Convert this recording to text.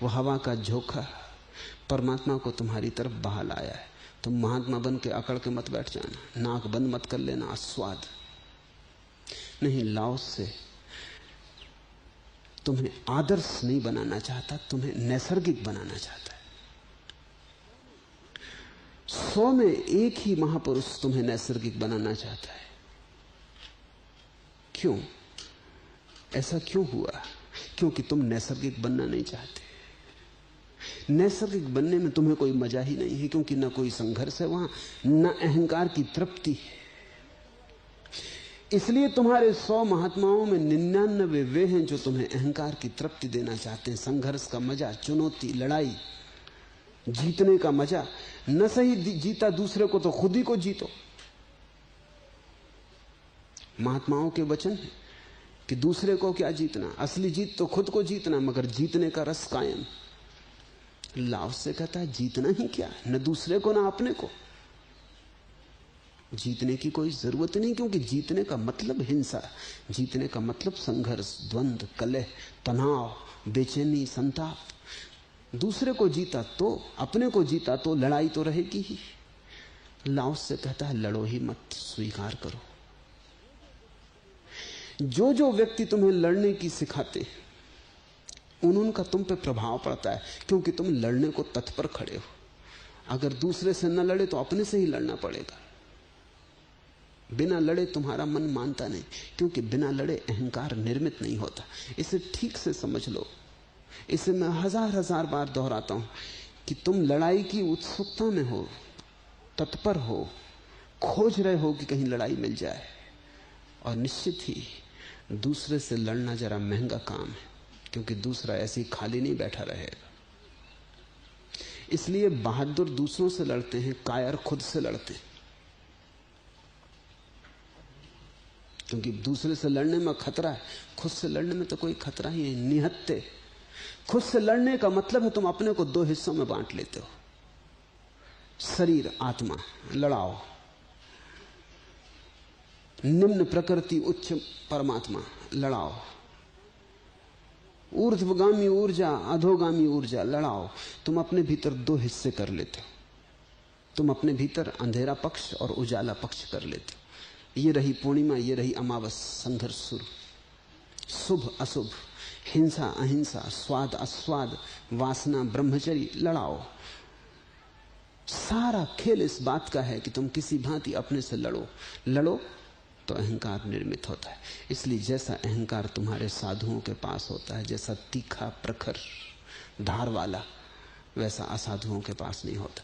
वो हवा का झोंका परमात्मा को तुम्हारी तरफ बहा लाया है। तुम महात्मा बन के अकड़ के मत बैठ जाना, नाक बंद मत कर लेना आस्वाद नहीं। लाओस से तुम्हें आदर्श नहीं बनाना चाहता, तुम्हें नैसर्गिक बनाना चाहता है। 100 में एक ही महापुरुष तुम्हें नैसर्गिक बनाना चाहता है। क्यों? ऐसा क्यों हुआ? क्योंकि तुम नैसर्गिक बनना नहीं चाहते। नैसर्गिक बनने में तुम्हें कोई मजा ही नहीं है, क्योंकि ना कोई संघर्ष है वहां, ना अहंकार की तृप्ति है। इसलिए तुम्हारे 100 महात्माओं में 99 वे हैं जो तुम्हें अहंकार की तृप्ति देना चाहते हैं। संघर्ष का मजा, चुनौती, लड़ाई, जीतने का मजा। न सही जीता दूसरे को तो खुद ही को जीतो। महात्माओं के वचन है कि दूसरे को क्या जीतना, असली जीत तो खुद को जीतना, मगर जीतने का रस कायम। लाओस से कहता है जीतना ही क्या, न दूसरे को न अपने को। जीतने की कोई जरूरत नहीं, क्योंकि जीतने का मतलब हिंसा, जीतने का मतलब संघर्ष, द्वंद्व, कलह, तनाव, बेचैनी, संताप। दूसरे को जीता तो, अपने को जीता तो लड़ाई तो रहेगी ही। लाओस से कहता है लड़ो ही मत, स्वीकार करो। जो जो व्यक्ति तुम्हें लड़ने की सिखाते हैं उनका तुम पे प्रभाव पड़ता है, क्योंकि तुम लड़ने को तत्पर खड़े हो। अगर दूसरे से न लड़े तो अपने से ही लड़ना पड़ेगा। बिना लड़े तुम्हारा मन मानता नहीं, क्योंकि बिना लड़े अहंकार निर्मित नहीं होता। इसे ठीक से समझ लो। इसे मैं हजार हजार बार दोहराता हूं कि तुम लड़ाई की उत्सुकता में हो, तत्पर हो, खोज रहे हो कि कहीं लड़ाई मिल जाए, और निश्चित ही दूसरे से लड़ना जरा महंगा काम है, क्योंकि दूसरा ऐसे ही खाली नहीं बैठा रहेगा। इसलिए बहादुर दूसरों से लड़ते हैं, कायर खुद से लड़ते हैं। क्योंकि दूसरे से लड़ने में खतरा है, खुद से लड़ने में तो कोई खतरा ही है। निहत्ते। खुद से लड़ने का मतलब है तुम अपने को 2 हिस्सों में बांट लेते हो, शरीर आत्मा। लड़ाओ। निम्न प्रकृति, उच्च परमात्मा, लड़ाओ। ऊर्ध्वगामी ऊर्जा, अधोगामी ऊर्जा, लड़ाओ। तुम अपने भीतर 2 हिस्से कर लेते हो। तुम अपने भीतर अंधेरा पक्ष और उजाला पक्ष कर लेते हो। ये रही पूर्णिमा, ये रही अमावस, संघर्ष शुरू। शुभ अशुभ, हिंसा अहिंसा, स्वाद अस्वाद, वासना ब्रह्मचर्य, लड़ाओ। सारा खेल इस बात का है कि तुम किसी भांति अपने से लड़ो। लड़ो तो अहंकार निर्मित होता है। इसलिए जैसा अहंकार तुम्हारे साधुओं के पास होता है, जैसा तीखा प्रखर धार वाला, वैसा असाधुओं के पास नहीं होता।